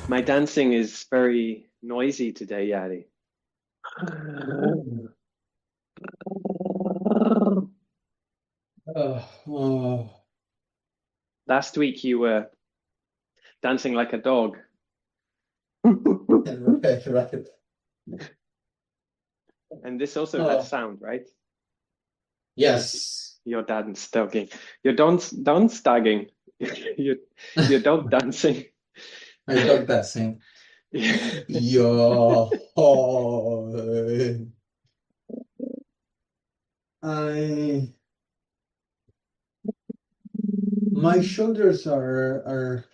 My dancing is very noisy today, Yari. Oh, Last week you were dancing like a dog. right, right. And this also has Oh, sound, right? yes. Your dance dogging. Your dance dagging. Your your dog dancing. My dog dancing. Yeah. Yo, oh, I my shoulders are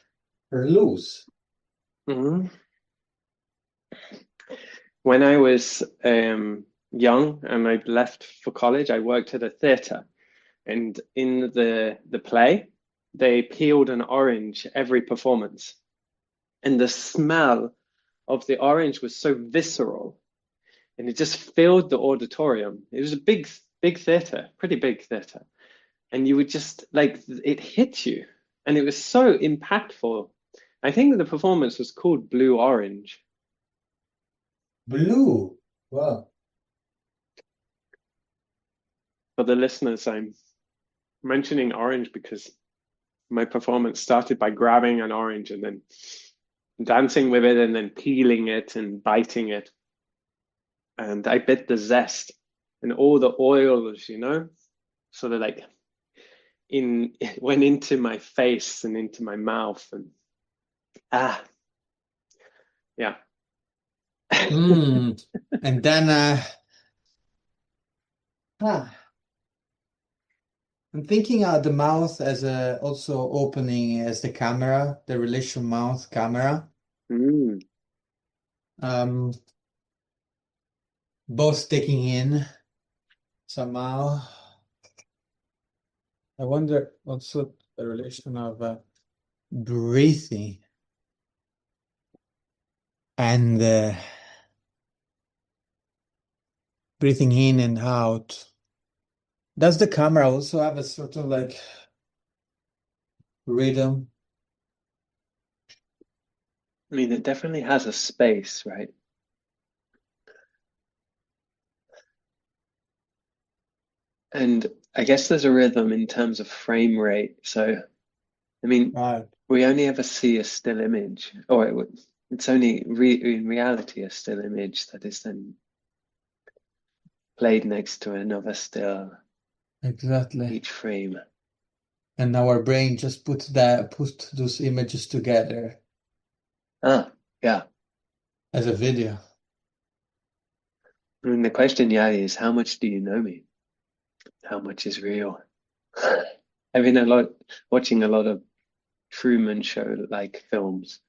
loose. Mhm. When I was young and I left for college, I worked at a theatre. And in the play, they peeled an orange every performance. And the smell of the orange was so visceral and it just filled the auditorium. It was a big theater, pretty big theater. And you would just like it hit you. And it was so impactful. I think the performance was called Blue Orange. Blue. Wow. For the listeners, I'm mentioning orange because my performance started by grabbing an orange and then dancing with it and then peeling it and biting it. And I bit the zest and all the oils, sort of like in went into my face and into my mouth and ah yeah. Hmm. And then huh, I'm thinking the mouth as a also opening as the camera, the relation mouth camera. Mm. Um, both taking in somehow. I wonder also the relation of breathing and breathing in and out. Does the camera also have a sort of like rhythm? I mean, it definitely has a space, right? And I guess there's a rhythm in terms of frame rate. So, I mean, Right. we only ever see a still image, or it's only in reality a still image that is then played next to another still Exactly. each frame. And our brain just put those images together Ah, yeah. as a video. I mean, the question, yeah, is how much do you know me? How much is real? I've been watching a lot of Truman Show like films,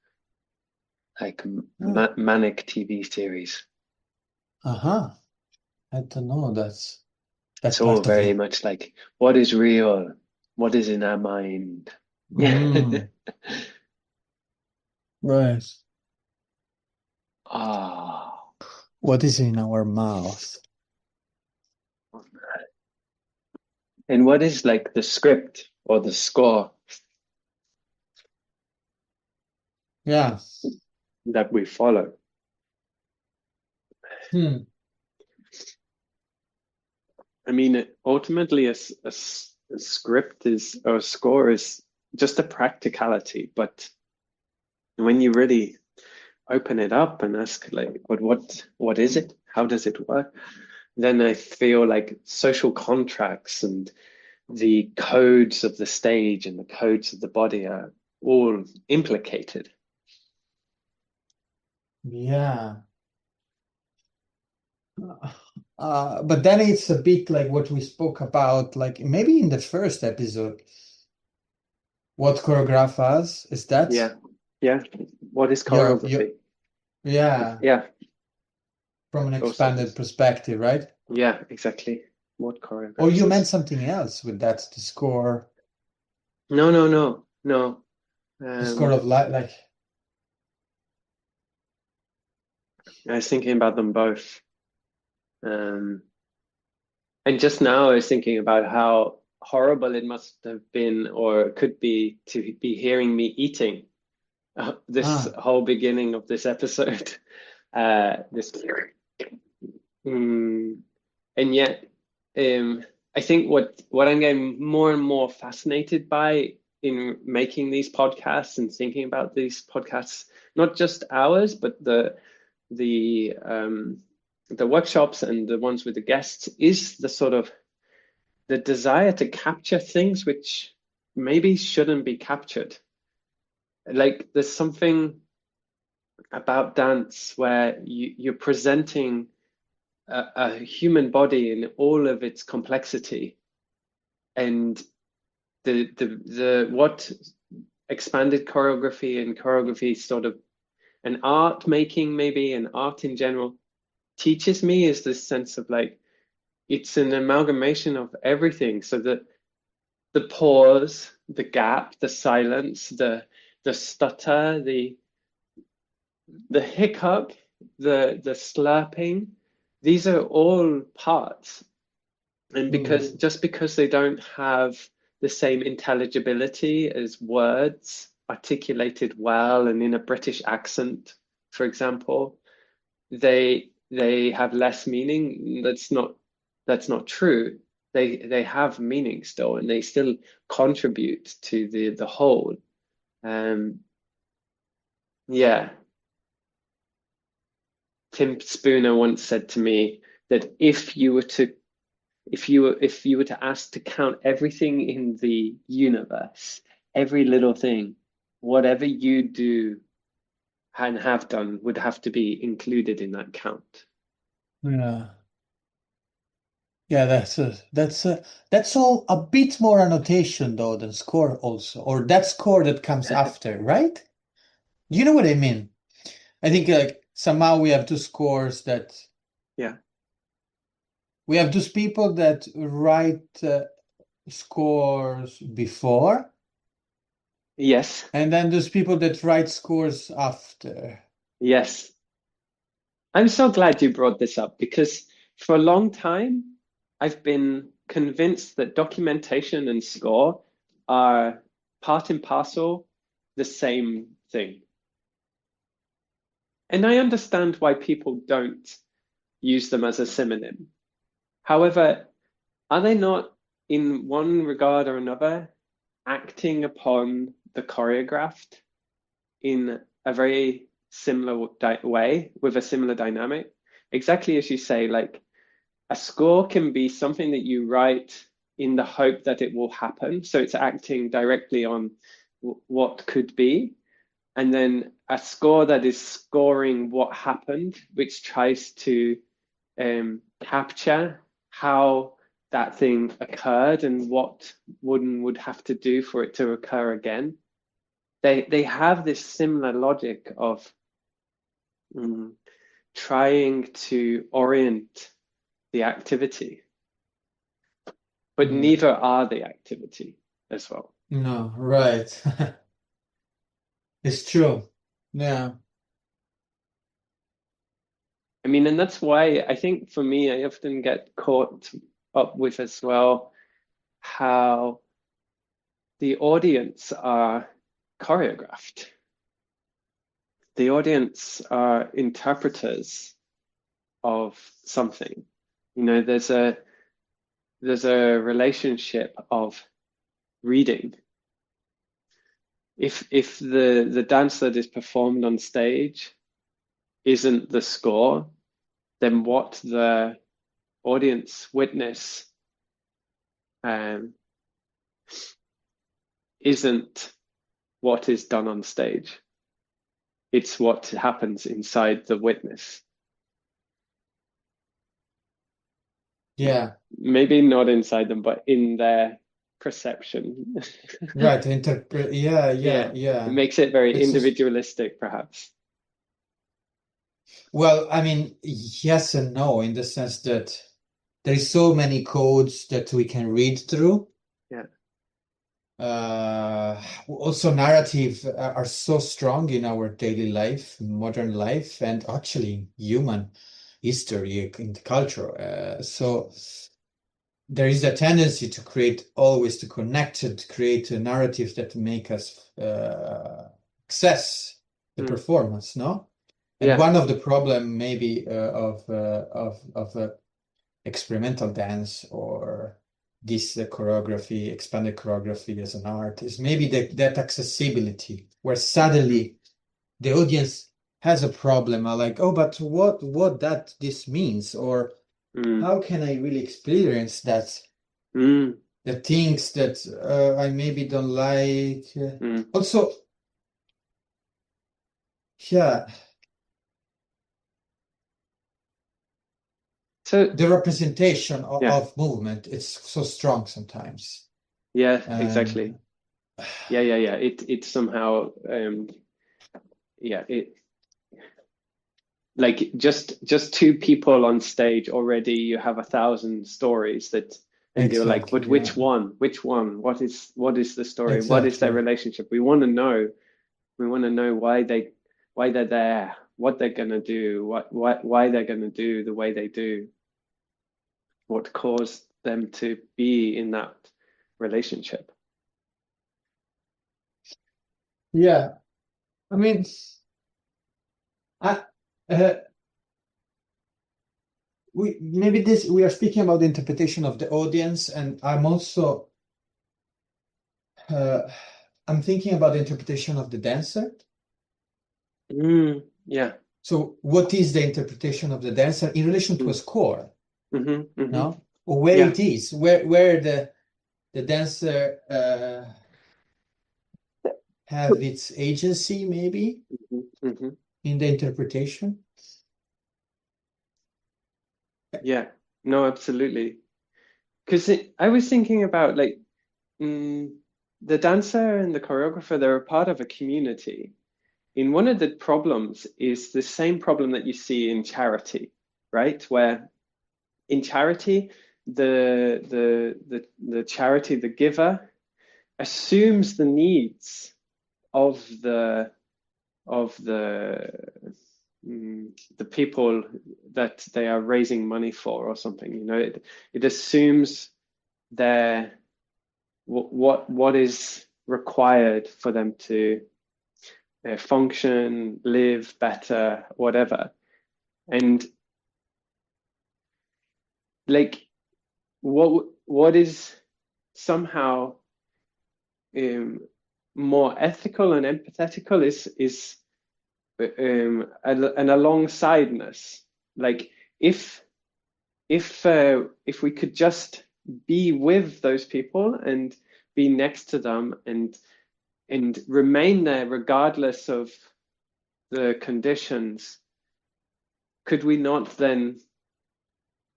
like Oh. manic TV series. Uh-huh. I don't know. That's It's all part of very you. much like what is real, what is in our mind. Mm, right. Ah, What is in our mouth? and what is like the script or the score Yeah. that we follow? Hmm. I mean, ultimately, a script is or a score is just a practicality, but when you really open it up and ask like what is it, how does it work, then I feel like social contracts and the codes of the stage and the codes of the body are all implicated. Yeah. But then it's a bit like what we spoke about, like maybe in the first episode. What choreograph us is that Yeah, yeah. What is your choreography? yeah, Yeah, from an also expanded this. perspective, right? Yeah, exactly. What Or you choreographs meant us? something else with that, No, no, no, no. the score Um, of like I was thinking about them both. Um, and just now I was thinking about how horrible it must have been or could be to be hearing me eating this ah whole beginning of this episode. This mm, and yet, I think what I'm getting more and more fascinated by in making these podcasts and thinking about these podcasts, not just ours, but the the workshops and the ones with the guests, is the sort of the desire to capture things which maybe shouldn't be captured. Like there's something about dance where you're presenting a human body in all of its complexity, and the what expanded choreography and choreography sort of an art making, maybe an art in general, teaches me is this sense of like it's an amalgamation of everything. So that the pause, the gap, the silence, the stutter, the hiccup, the slurping, these are all parts. And mm, because they don't have the same intelligibility as words articulated well and in a British accent, for example, they have less meaning. That's not true. They have meaning still, and they still contribute to the whole. Um, yeah, Tim Spooner once said to me that if you were to ask to count everything in the universe, every little thing, whatever you do and have done would have to be included in that count. yeah. Yeah, that's all a bit more annotation though than score also, or that score that comes after, right? You know what I mean? I think like somehow we have two scores that Yeah. we have those people that write scores before, Yes. and then those people that write scores after. Yes. I'm so glad you brought this up because for a long time, I've been convinced that documentation and score are part and parcel the same thing. And I understand why people don't use them as a synonym. However, are they not, in one regard or another, acting upon the choreographed in a very similar way with a similar dynamic? Exactly as you say, like a score can be something that you write in the hope that it will happen. So it's acting directly on what could be. And then a score that is scoring what happened, which tries to capture how that thing occurred and what one would have to do for it to occur again. They have this similar logic of mm, trying to orient the activity, but Mm. neither are the activity as well. No, right. It's true. Yeah. I mean, and that's why I think for me, I often get caught up with as well how the audience are choreographed. The audience are interpreters of something. You know, there's a relationship of reading. If the dance that is performed on stage isn't the score, then what the audience witness um, isn't what is done on stage. It's what happens inside the witness. Yeah. Maybe not inside them, but in their perception. Right. Interpret. Yeah, yeah, Yeah, it yeah. makes it very It's just, individualistic, perhaps. well, I mean, yes and no, in the sense that there is so many codes that we can read through. Yeah. Also narrative are so strong in our daily life, modern life, and actually human history in the culture. So there is a tendency to create always to connect it, create a narrative that make us access the Mm. performance, no? And Yeah. one of the problem maybe of experimental dance or this choreography, expanded choreography as an art is maybe that accessibility where Mm. suddenly the audience has a problem, are like, oh, but what that this means, or Mm. how can I really experience that? Mm. The things that I maybe don't like. Mm. Also, yeah, So the representation yeah, of movement, it's so strong sometimes. yeah, exactly. And Yeah. It somehow yeah, it like just two people on stage already you have 1,000 stories that, and you're like, exactly, but yeah, which one, what is the story, what is their exactly. relationship? We want to know why they're there, what they're gonna do, why they're gonna do the way they do, what caused them to be in that relationship. Yeah, I mean, I, uh, we maybe this we are speaking about the interpretation of the audience, and I'm also uh, I'm thinking about the interpretation of the dancer. Yeah. So, what is the interpretation of the dancer in relation to a Mm. score? Mm-hmm. No, or where Yeah. it is, where the dancer have its agency, maybe Mm-hmm. in the interpretation. Yeah. No, absolutely. Because I was thinking about like mm, the dancer and the choreographer, they're a part of a community. And one of the problems is the same problem that you see in charity, right? Where in charity, the charity, the giver, assumes the needs of the the people that they are raising money for or something. It assumes their what is required for them to function, live better, whatever. And like what is somehow um, more ethical and empathetical is an alongsideness. Like if if we could just be with those people and be next to them and remain there regardless of the conditions, could we not then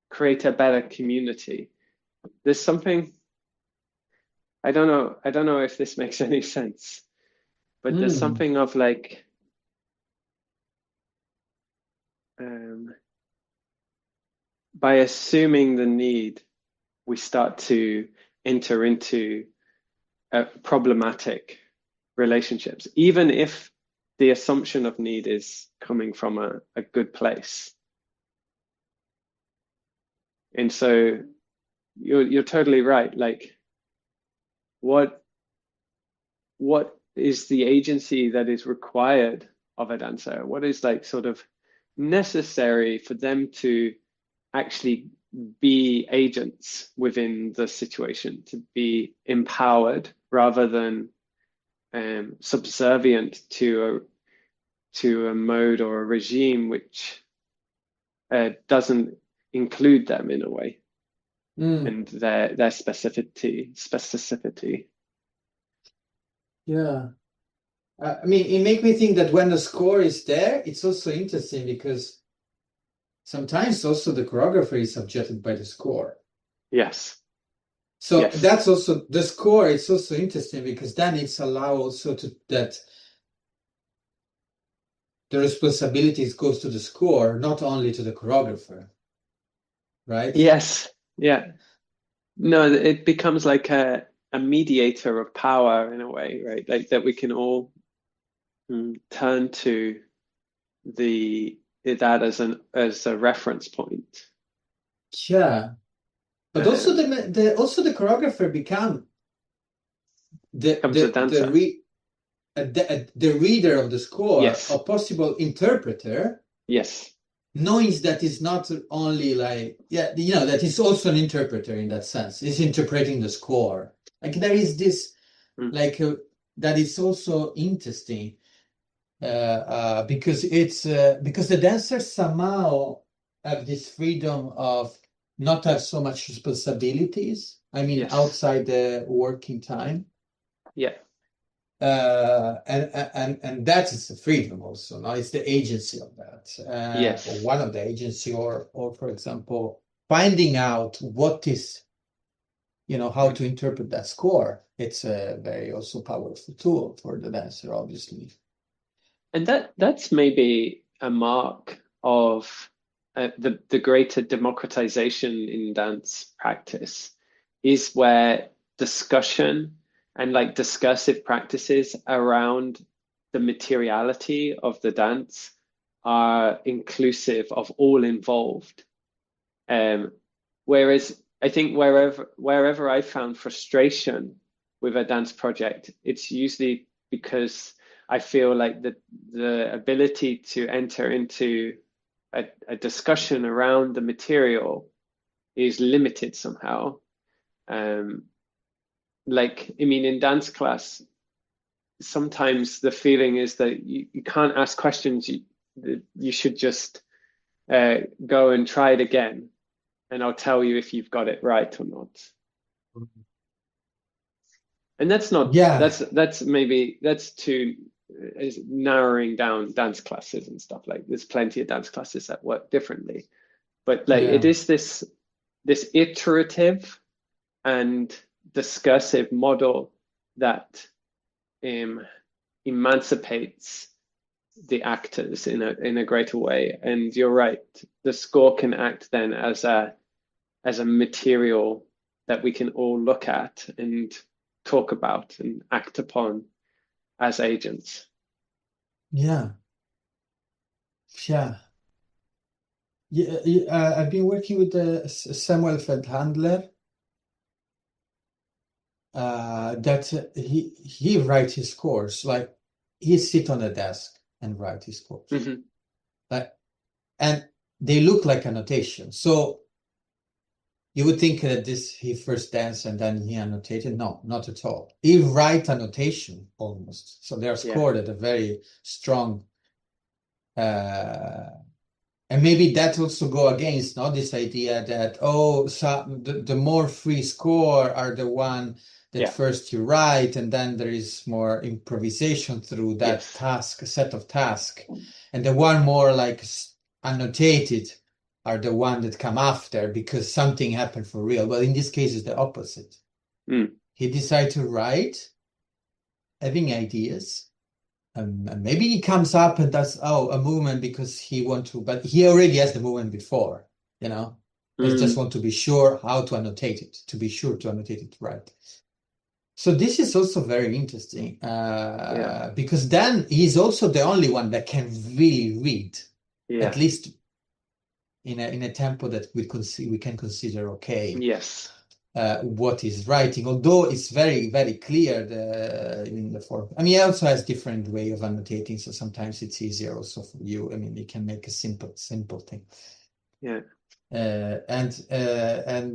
create a better community? There's something, I don't know if this makes any sense, but there's Mm. something of like um, by assuming the need, we start to enter into problematic relationships, even if the assumption of need is coming from a good place. And so you're totally right. Like what what is the agency that is required of a dancer? What is like sort of necessary for them to actually be agents within the situation, to be empowered rather than subservient to a mode or a regime which doesn't include them in a way Mm. and their specificity. Yeah. I mean, it make me think that when the score is there, it's also interesting because sometimes also the choreographer is subjected by the score. Yes, So yes, that's also the score. It's also interesting because then it's allow also to that the responsibilities goes to the score, not only to the choreographer, right? yes, Yeah. No, it becomes like a mediator of power in a way, right? Like that we can all turn to the that as an as a reference point. Yeah, but also Um, the choreographer become the Comes a the the dancer. re, the reader of the score, Yes. a possible interpreter, Yes. knowing that it's not only like, yeah, that is also an interpreter in that sense. It's interpreting the score. Like there is this Mm. like that is also interesting because because the dancers somehow have this freedom of not have so much responsibilities. I mean, Yes. outside the working time. Yeah. And that is the freedom also. Now it's the agency of that, or Yes. one of the agency, or for example, finding out what is, how Mm. to interpret that score. It's a very also powerful tool for the dancer, obviously. And that's maybe a mark of the greater democratization in dance practice is where discussion and like discursive practices around the materiality of the dance are inclusive of all involved. Um, Whereas I think wherever I found frustration with a dance project, it's usually because I feel like the ability to enter into a discussion around the material is limited somehow. Um, like I mean, in dance class, sometimes the feeling is that you can't ask questions. You should just go and try it again, and I'll tell you if you've got it right or not. And that's not Yeah, that's maybe that's too is narrowing down dance classes and stuff like there's plenty of dance classes that work differently. But like it yeah, is this iterative and discursive model that um, emancipates the actors in a greater way. And you're right, the score can act then as a material that we can all look at and talk about and act upon as agents. yeah, yeah. Yeah, I've been working with Samuel Feldhandler. That he writes his scores like he sit on a desk and write his scores. Hmm. Like, and they look like annotation. So you would think that this he first danced and then he annotated. No, not at all. He write annotation almost. So they are Yeah. scored at a very strong uh, and maybe that also go against not this idea that the more free score are the one that Yeah. first you write and then there is more improvisation through that Yes. task set of task and the one more like annotated are the one that come after because something happened for real. Well, in this case, it's the opposite. Mm. He decided to write, having ideas. And maybe he comes up and does a movement because he want to, but he already has the movement before, you know. I just Mm. want to be sure how to annotate it, to be sure to annotate it right. So this is also very interesting Yeah. because then he's also the only one that can really read, at Yeah. least in a tempo that we can consider okay. Yes. What is writing, although it's very, very clear in the form. I mean, he also has different way of annotating, so sometimes it's easier also for you. I mean, you can make a simple thing. Yeah. And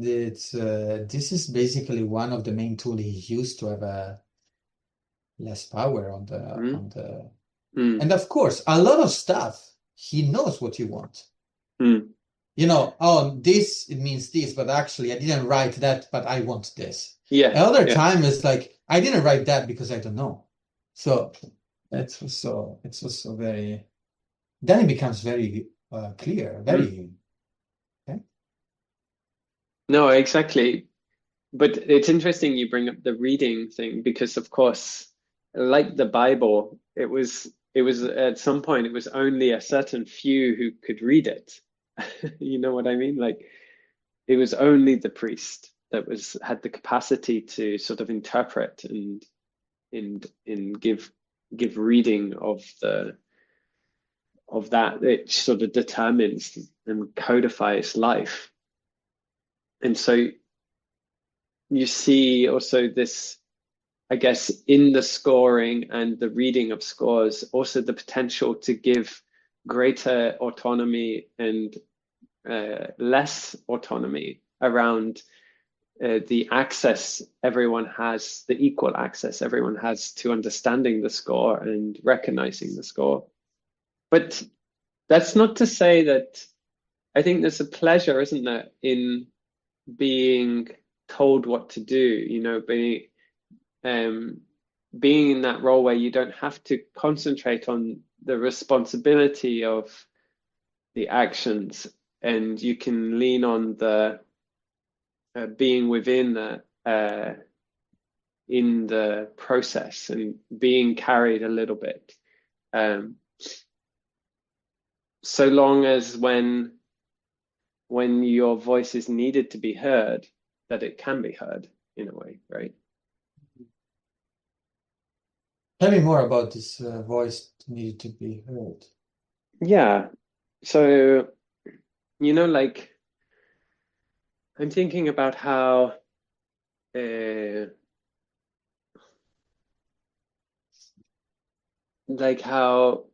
it's this is basically one of the main tools he used to have a less power on Mm. the Mm. and of course a lot of stuff he knows what you want. Mm. Oh, this, it means this, but actually I didn't write that, but I want this. Yeah. Another Yeah. time it's like, I didn't write that because I don't know. So it's also very, then it becomes very clear, Mm. very, okay? No, exactly. But it's interesting you bring up the reading thing because, of course, like the Bible, it was at some point it was only a certain few who could read it. You know what I mean? Like it was only the priest that was had the capacity to sort of interpret and give reading of that, it sort of determines and codifies life. And so you see also this, I guess, in the scoring and the reading of scores, also the potential to give greater autonomy and less autonomy around the access everyone has, the equal access everyone has to understanding the score and recognizing the score. But that's not to say that I think there's a pleasure, isn't there, in being told what to do, um, being in that role where you don't have to concentrate on the responsibility of the actions, and you can lean on the being within the in the process and being carried a little bit. So long as when your voice is needed to be heard, that it can be heard in a way, right? Tell me more about this voice needed to be heard. Yeah. So, like I'm thinking about how uh, like how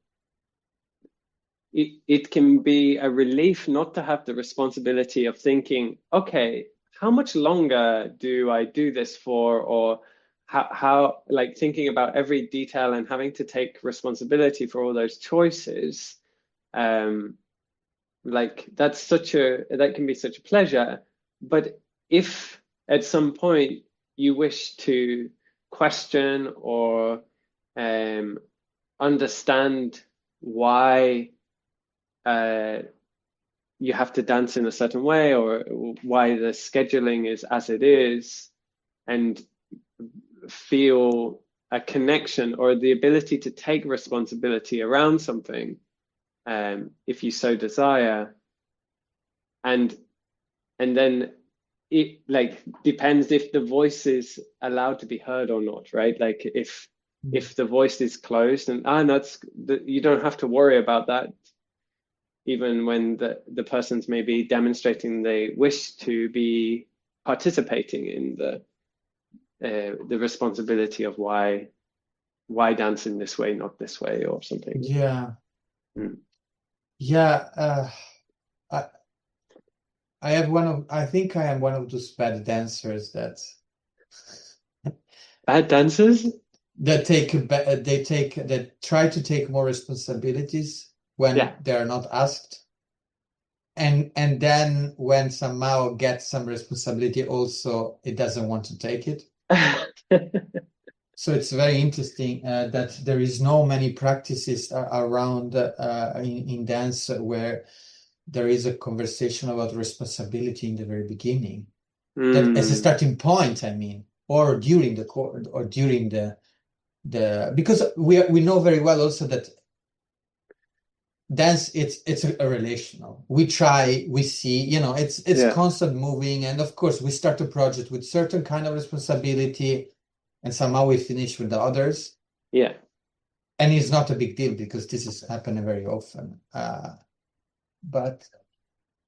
it can be a relief not to have the responsibility of thinking, okay, how much longer do I do this for? Or how like thinking about every detail and having to take responsibility for all those choices. Um, like that can be such a pleasure. But if at some point you wish to question or understand why uh, you have to dance in a certain way, or why the scheduling is as it is, and feel a connection or the ability to take responsibility around something, if you so desire, and then it like depends if the voice is allowed to be heard or not, right? Like if the voice is closed, and that's you don't have to worry about that, even when the person's maybe demonstrating they wish to be participating in the responsibility of why dance in this way, not this way, or something. Yeah, Mm. yeah. I I think I am one of those bad dancers that Bad dancers? that try to take more responsibilities when Yeah. they are not asked, and then when somehow gets some responsibility, also it doesn't want to take it. So it's very interesting that there is no many practices around in dance where there is a conversation about responsibility in the very beginning. That as a Mm. starting point, I mean, or during the course, or during the because we know very well also that dance it's a relational. We try, we see, it's Yeah. constant moving, and of course we start a project with certain kind of responsibility, and somehow we finish with the others. Yeah. And it's not a big deal because this is happening very often. But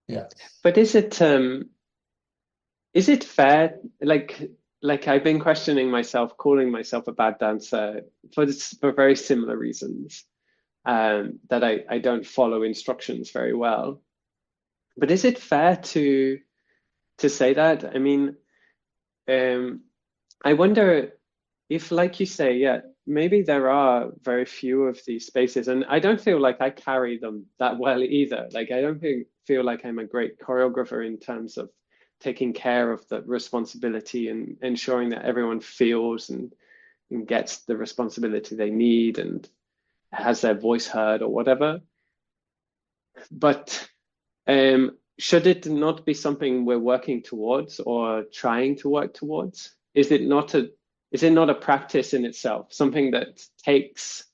yeah. But is it fair, like I've been questioning myself, calling myself a bad dancer for very similar reasons, that I don't follow instructions very well. But is it fair to say that? I mean, um, I wonder if, like you say, yeah, maybe there are very few of these spaces, and I don't feel like I carry them that well either. Like I don't feel like I'm a great choreographer in terms of taking care of the responsibility and ensuring that everyone feels and gets the responsibility they need and has their voice heard or whatever. But should it not be something we're working towards or trying to work towards? Is it not a practice in itself? Something that takes,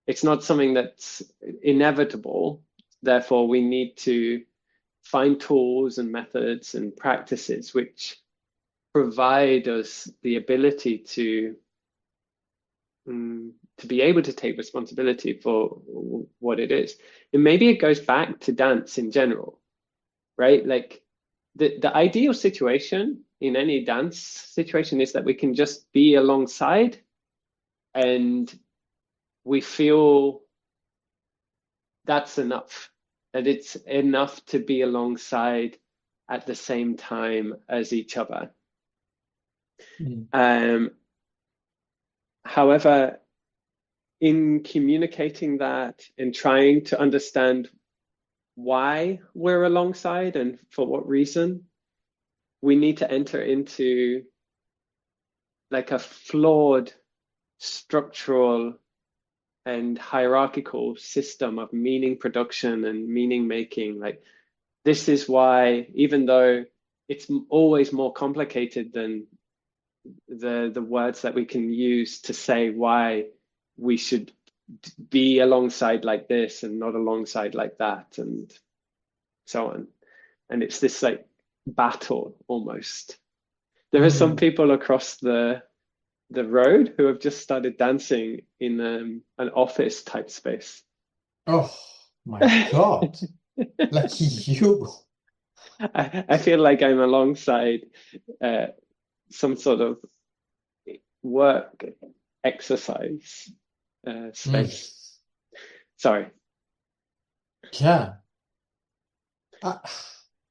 it's not something that's inevitable. Therefore, we need to find tools and methods and practices which provide us the ability to be able to take responsibility for what it is. And maybe it goes back to dance in general, right? Like the ideal situation in any dance situation is that we can just be alongside and we feel that's enough, that it's enough to be alongside at the same time as each other. Mm. Um, However, in communicating that and trying to understand why we're alongside and for what reason, we need to enter into like a flawed structural and hierarchical system of meaning production and meaning making. Like, this is why, even though it's always more complicated than the words that we can use to say why we should be alongside like this and not alongside like that, and so on. And it's this like battle almost. There are some Mm. people across the road who have just started dancing in an office type space. Oh my God. Like you. I feel like I'm alongside uh, some sort of work exercise Mm. space. Sorry. Yeah. I,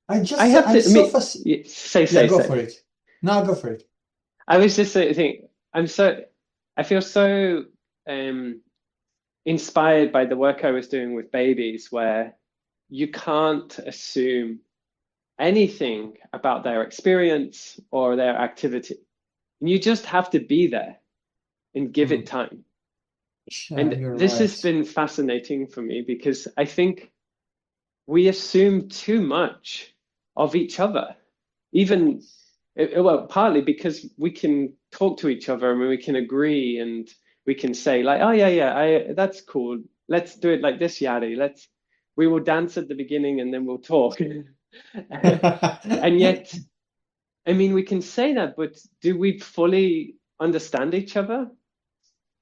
I have I'm to, I so mean, fascinated. say, Yeah, say, go say. for it. No, go for it. I was just thinking, I feel so um, inspired by the work I was doing with babies, where you can't assume anything about their experience or their activity. And you just have to be there and give it Mm. time. Yeah, And you're this has right. been fascinating for me because I think we assume too much of each other, even well, partly because we can talk to each other and we can agree and we can say like, oh yeah, yeah, that's cool. Let's do it like this, Yari. We will dance at the beginning and then we'll talk. And yet, I mean, we can say that, but do we fully understand each other?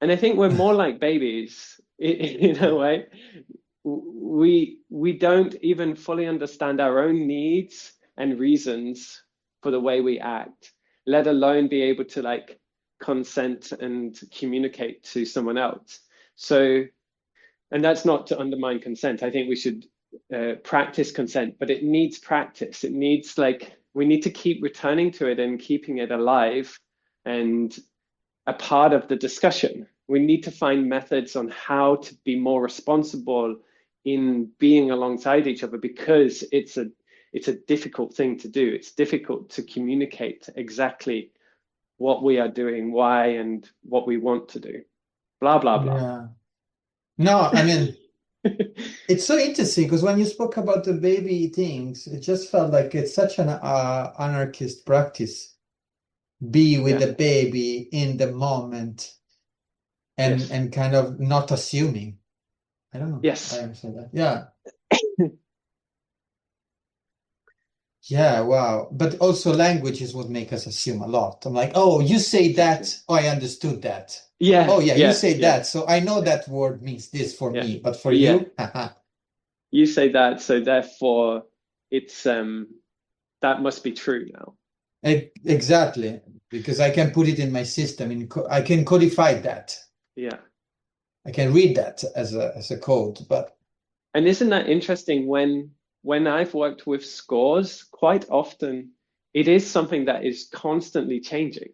And I think we're more like babies in a way. We don't even fully understand our own needs and reasons for the way we act, let alone be able to like consent and communicate to someone else. So, and that's not to undermine consent. I think we should practice consent, but it needs practice. It needs like we need to keep returning to it and keeping it alive and a part of the discussion. We need to find methods on how to be more responsible in being alongside each other because it's a difficult thing to do. It's difficult to communicate exactly what we are doing, why, and what we want to do. Blah blah blah. Yeah. No, I mean, it's so interesting because when you spoke about the baby things, it just felt like it's such an anarchist practice. Be with Yeah. the baby in the moment Yes. and kind of not assuming. I don't know. I Yes. understand that. Yeah. Yeah, wow. But also language is what make us assume a lot. I'm like, oh, you say Exactly. that. Oh, I understood that. Yeah. Oh, yeah, you Yeah. say Yeah. that. So I know that word means this for Yeah. me, but for Yeah. you, haha. You say that, so therefore it's that must be true now. Exactly. Because I can put it in my system I can codify that. Yeah. I can read that as a code, but And isn't that interesting when I've worked with scores, quite often it is something that is constantly changing.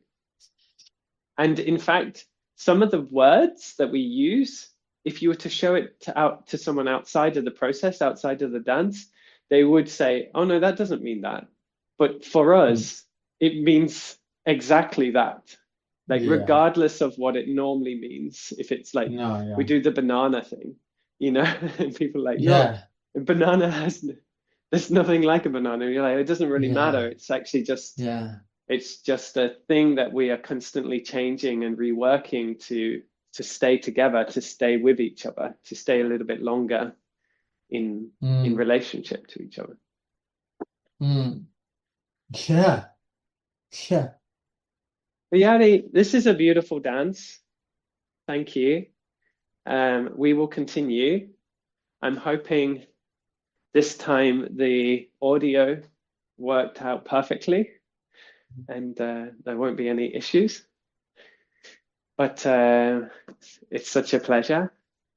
And in fact, some of the words that we use, if you were to show it out to someone outside of the process, outside of the dance, they would say, "Oh no, that doesn't mean that." But for mm, us, it means exactly that. Like yeah. regardless of what it normally means, if it's like No, we yeah. do the banana thing, and people are like, "No, Yeah. a banana has there's nothing like a banana." And you're like, it doesn't really matter. Yeah. It's actually just Yeah. it's just a thing that we are constantly changing and reworking to stay together, to stay with each other, to stay a little bit longer in Mm. relationship to each other. Mm. Yeah, yeah, Yari, this is a beautiful dance. Thank you. We will continue. I'm hoping this time the audio worked out perfectly and there won't be any issues. But it's such a pleasure,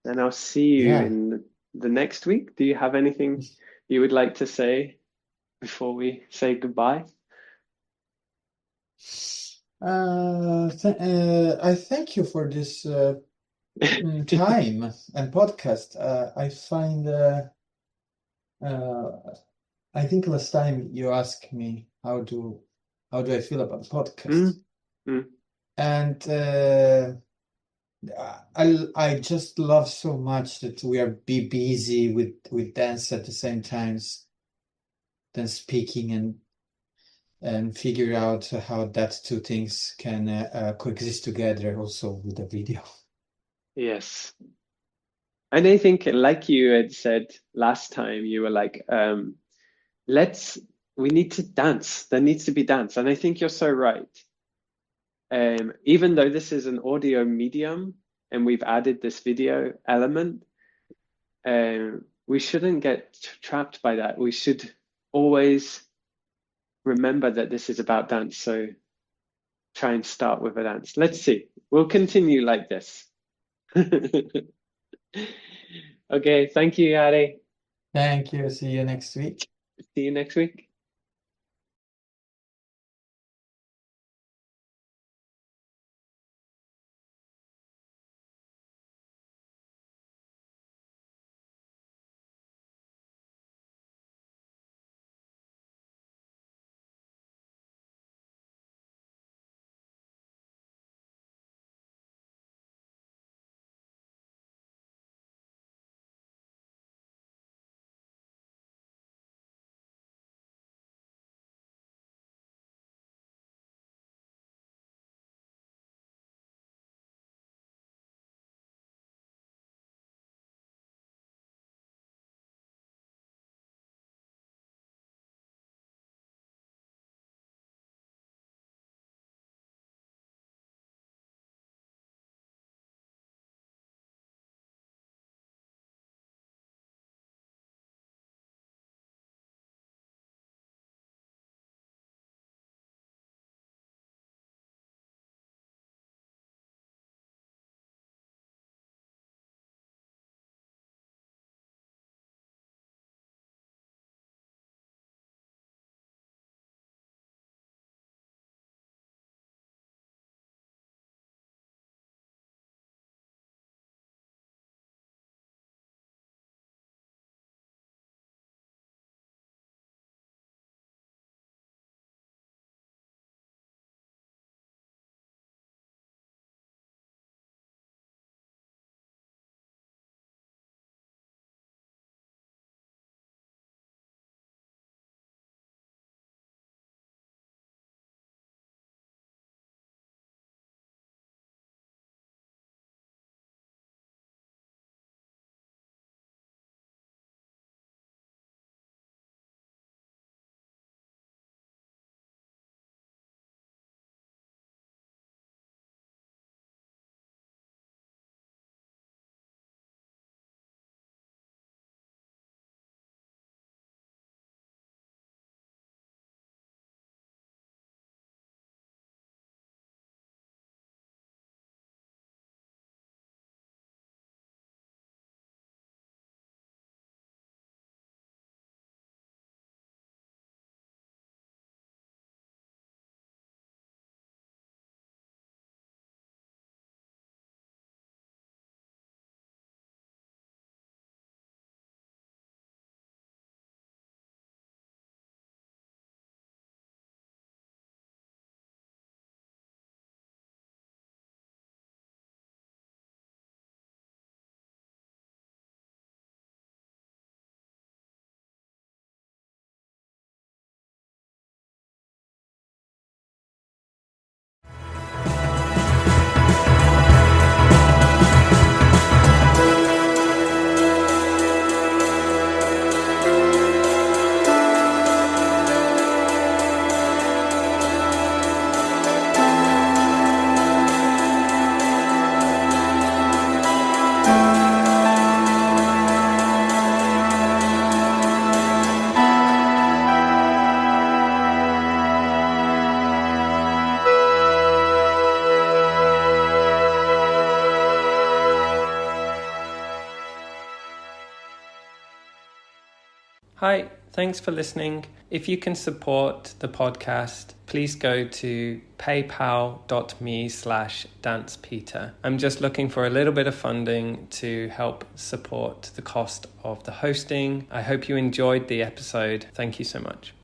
and I'll see you yeah. in the next week. Do you have anything you would like to say before we say goodbye? Th I thank you for this time and podcast. I find uh, I think last time you asked me how do I feel about podcast, Mm, mm, and I just love so much that we are be busy with dance at the same times than speaking and figure out how that two things can coexist together also with the video. yes. And I think, like you had said last time, you were like, let's, we need to dance. There needs to be dance. And I think you're so right. Even though this is an audio medium and we've added this video element, we shouldn't get trapped by that. We should always remember that this is about dance. So try and start with a dance. Let's see. We'll continue like this. Okay, thank you, Yari. Thank you. See you next week. See you next week. Thanks for listening. If you can support the podcast, please go to paypal.me/dancepeter. I'm just looking for a little bit of funding to help support the cost of the hosting. I hope you enjoyed the episode. Thank you so much.